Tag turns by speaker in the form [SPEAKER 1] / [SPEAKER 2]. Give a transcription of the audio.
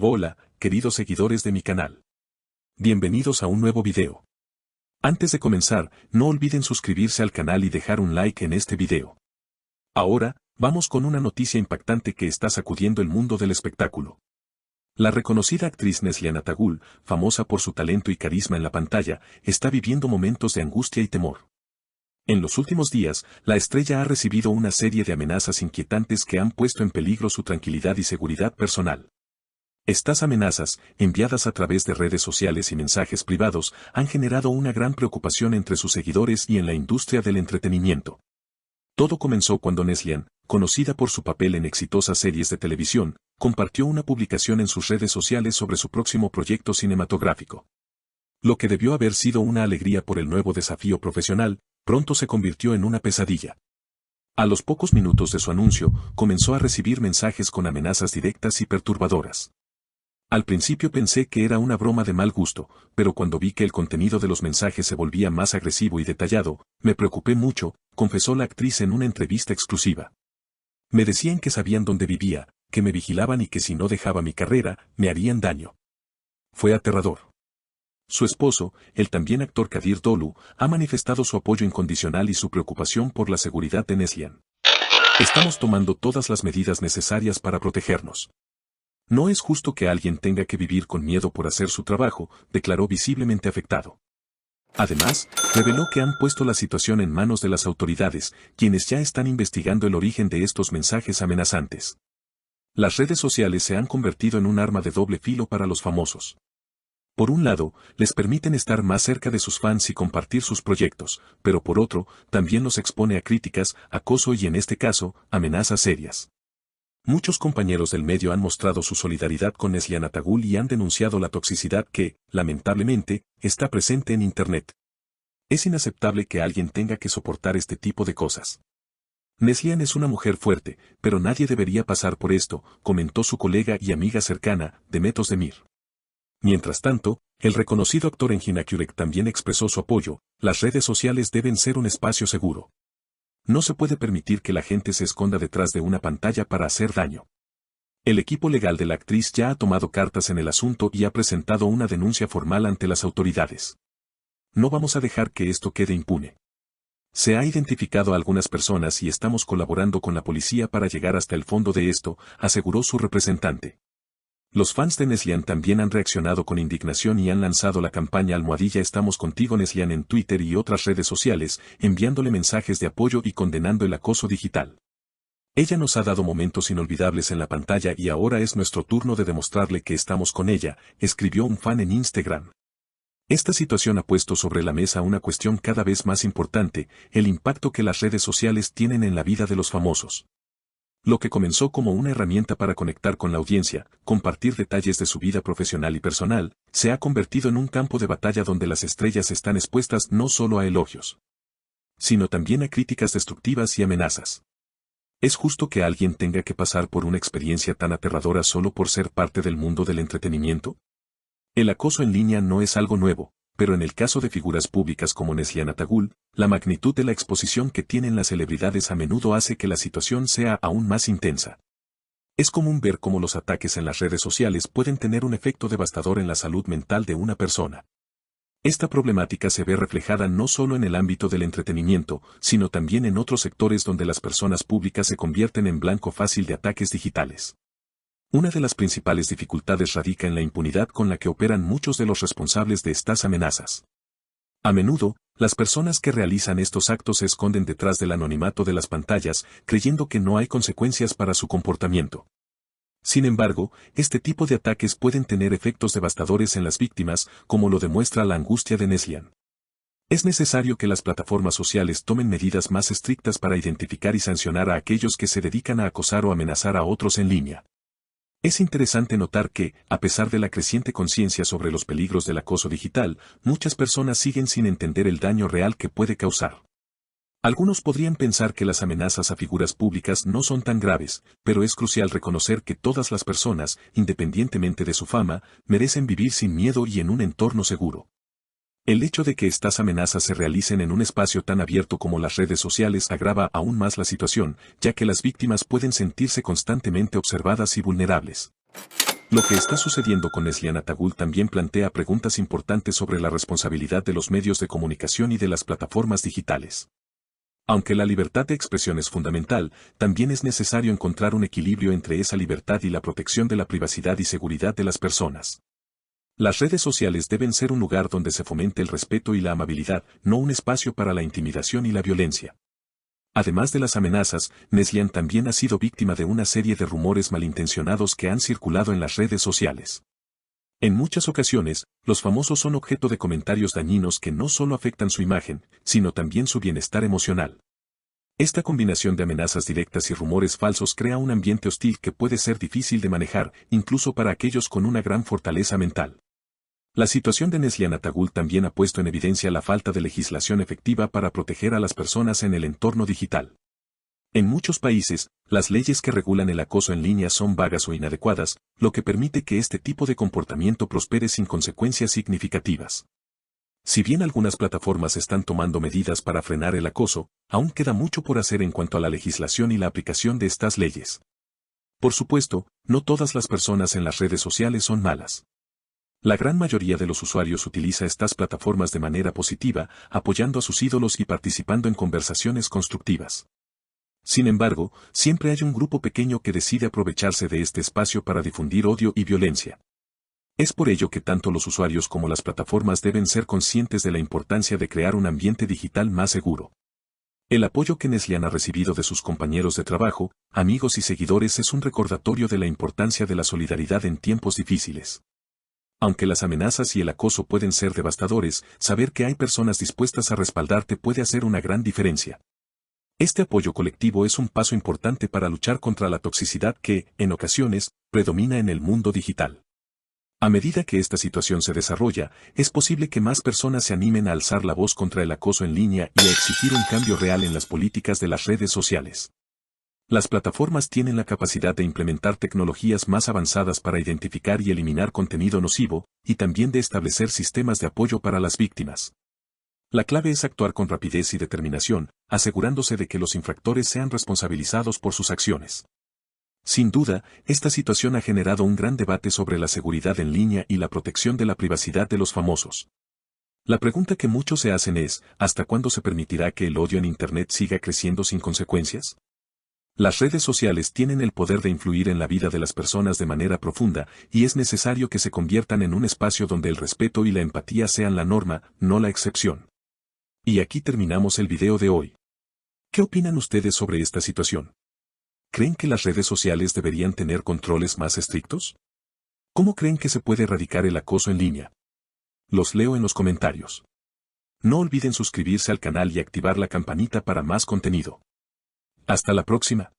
[SPEAKER 1] Hola, queridos seguidores de mi canal. Bienvenidos a un nuevo video. Antes de comenzar, no olviden suscribirse al canal y dejar un like en este video. Ahora, vamos con una noticia impactante que está sacudiendo el mundo del espectáculo. La reconocida actriz Neslihan Atagul, famosa por su talento y carisma en la pantalla, está viviendo momentos de angustia y temor. En los últimos días, la estrella ha recibido una serie de amenazas inquietantes que han puesto en peligro su tranquilidad y seguridad personal. Estas amenazas, enviadas a través de redes sociales y mensajes privados, han generado una gran preocupación entre sus seguidores y en la industria del entretenimiento. Todo comenzó cuando Neslihan, conocida por su papel en exitosas series de televisión, compartió una publicación en sus redes sociales sobre su próximo proyecto cinematográfico. Lo que debió haber sido una alegría por el nuevo desafío profesional, pronto se convirtió en una pesadilla. A los pocos minutos de su anuncio, comenzó a recibir mensajes con amenazas directas y perturbadoras. Al principio pensé que era una broma de mal gusto, pero cuando vi que el contenido de los mensajes se volvía más agresivo y detallado, me preocupé mucho, confesó la actriz en una entrevista exclusiva. Me decían que sabían dónde vivía, que me vigilaban y que si no dejaba mi carrera, me harían daño. Fue aterrador. Su esposo, el también actor Kadir Dolu, ha manifestado su apoyo incondicional y su preocupación por la seguridad de Neslihan. Estamos tomando todas las medidas necesarias para protegernos. No es justo que alguien tenga que vivir con miedo por hacer su trabajo, declaró visiblemente afectado. Además, reveló que han puesto la situación en manos de las autoridades, quienes ya están investigando el origen de estos mensajes amenazantes. Las redes sociales se han convertido en un arma de doble filo para los famosos. Por un lado, les permiten estar más cerca de sus fans y compartir sus proyectos, pero por otro, también los expone a críticas, acoso y en este caso, amenazas serias. Muchos compañeros del medio han mostrado su solidaridad con Neslihan Atagul y han denunciado la toxicidad que, lamentablemente, está presente en Internet. Es inaceptable que alguien tenga que soportar este tipo de cosas. Neslihan es una mujer fuerte, pero nadie debería pasar por esto, comentó su colega y amiga cercana, Demet Özdemir. Mientras tanto, el reconocido actor Engin Akyurek también expresó su apoyo. Las redes sociales deben ser un espacio seguro. No se puede permitir que la gente se esconda detrás de una pantalla para hacer daño. El equipo legal de la actriz ya ha tomado cartas en el asunto y ha presentado una denuncia formal ante las autoridades. No vamos a dejar que esto quede impune. Se ha identificado a algunas personas y estamos colaborando con la policía para llegar hasta el fondo de esto, aseguró su representante. Los fans de Neslihan también han reaccionado con indignación y han lanzado la campaña #Estamos contigo Neslihan en Twitter y otras redes sociales, enviándole mensajes de apoyo y condenando el acoso digital. Ella nos ha dado momentos inolvidables en la pantalla y ahora es nuestro turno de demostrarle que estamos con ella, escribió un fan en Instagram. Esta situación ha puesto sobre la mesa una cuestión cada vez más importante, el impacto que las redes sociales tienen en la vida de los famosos. Lo que comenzó como una herramienta para conectar con la audiencia, compartir detalles de su vida profesional y personal, se ha convertido en un campo de batalla donde las estrellas están expuestas no solo a elogios, sino también a críticas destructivas y amenazas. ¿Es justo que alguien tenga que pasar por una experiencia tan aterradora solo por ser parte del mundo del entretenimiento? El acoso en línea no es algo nuevo, pero en el caso de figuras públicas como Neslihan Atagul, la magnitud de la exposición que tienen las celebridades a menudo hace que la situación sea aún más intensa. Es común ver cómo los ataques en las redes sociales pueden tener un efecto devastador en la salud mental de una persona. Esta problemática se ve reflejada no solo en el ámbito del entretenimiento, sino también en otros sectores donde las personas públicas se convierten en blanco fácil de ataques digitales. Una de las principales dificultades radica en la impunidad con la que operan muchos de los responsables de estas amenazas. A menudo, las personas que realizan estos actos se esconden detrás del anonimato de las pantallas, creyendo que no hay consecuencias para su comportamiento. Sin embargo, este tipo de ataques pueden tener efectos devastadores en las víctimas, como lo demuestra la angustia de Neslihan. Es necesario que las plataformas sociales tomen medidas más estrictas para identificar y sancionar a aquellos que se dedican a acosar o amenazar a otros en línea. Es interesante notar que, a pesar de la creciente conciencia sobre los peligros del acoso digital, muchas personas siguen sin entender el daño real que puede causar. Algunos podrían pensar que las amenazas a figuras públicas no son tan graves, pero es crucial reconocer que todas las personas, independientemente de su fama, merecen vivir sin miedo y en un entorno seguro. El hecho de que estas amenazas se realicen en un espacio tan abierto como las redes sociales agrava aún más la situación, ya que las víctimas pueden sentirse constantemente observadas y vulnerables. Lo que está sucediendo con Neslihan Atagul también plantea preguntas importantes sobre la responsabilidad de los medios de comunicación y de las plataformas digitales. Aunque la libertad de expresión es fundamental, también es necesario encontrar un equilibrio entre esa libertad y la protección de la privacidad y seguridad de las personas. Las redes sociales deben ser un lugar donde se fomente el respeto y la amabilidad, no un espacio para la intimidación y la violencia. Además de las amenazas, Neslihan también ha sido víctima de una serie de rumores malintencionados que han circulado en las redes sociales. En muchas ocasiones, los famosos son objeto de comentarios dañinos que no solo afectan su imagen, sino también su bienestar emocional. Esta combinación de amenazas directas y rumores falsos crea un ambiente hostil que puede ser difícil de manejar, incluso para aquellos con una gran fortaleza mental. La situación de Neslihan Atagul también ha puesto en evidencia la falta de legislación efectiva para proteger a las personas en el entorno digital. En muchos países, las leyes que regulan el acoso en línea son vagas o inadecuadas, lo que permite que este tipo de comportamiento prospere sin consecuencias significativas. Si bien algunas plataformas están tomando medidas para frenar el acoso, aún queda mucho por hacer en cuanto a la legislación y la aplicación de estas leyes. Por supuesto, no todas las personas en las redes sociales son malas. La gran mayoría de los usuarios utiliza estas plataformas de manera positiva, apoyando a sus ídolos y participando en conversaciones constructivas. Sin embargo, siempre hay un grupo pequeño que decide aprovecharse de este espacio para difundir odio y violencia. Es por ello que tanto los usuarios como las plataformas deben ser conscientes de la importancia de crear un ambiente digital más seguro. El apoyo que Neslihan ha recibido de sus compañeros de trabajo, amigos y seguidores es un recordatorio de la importancia de la solidaridad en tiempos difíciles. Aunque las amenazas y el acoso pueden ser devastadores, saber que hay personas dispuestas a respaldarte puede hacer una gran diferencia. Este apoyo colectivo es un paso importante para luchar contra la toxicidad que, en ocasiones, predomina en el mundo digital. A medida que esta situación se desarrolla, es posible que más personas se animen a alzar la voz contra el acoso en línea y a exigir un cambio real en las políticas de las redes sociales. Las plataformas tienen la capacidad de implementar tecnologías más avanzadas para identificar y eliminar contenido nocivo, y también de establecer sistemas de apoyo para las víctimas. La clave es actuar con rapidez y determinación, asegurándose de que los infractores sean responsabilizados por sus acciones. Sin duda, esta situación ha generado un gran debate sobre la seguridad en línea y la protección de la privacidad de los famosos. La pregunta que muchos se hacen es, ¿hasta cuándo se permitirá que el odio en Internet siga creciendo sin consecuencias? Las redes sociales tienen el poder de influir en la vida de las personas de manera profunda, y es necesario que se conviertan en un espacio donde el respeto y la empatía sean la norma, no la excepción. Y aquí terminamos el video de hoy. ¿Qué opinan ustedes sobre esta situación? ¿Creen que las redes sociales deberían tener controles más estrictos? ¿Cómo creen que se puede erradicar el acoso en línea? Los leo en los comentarios. No olviden suscribirse al canal y activar la campanita para más contenido. Hasta la próxima.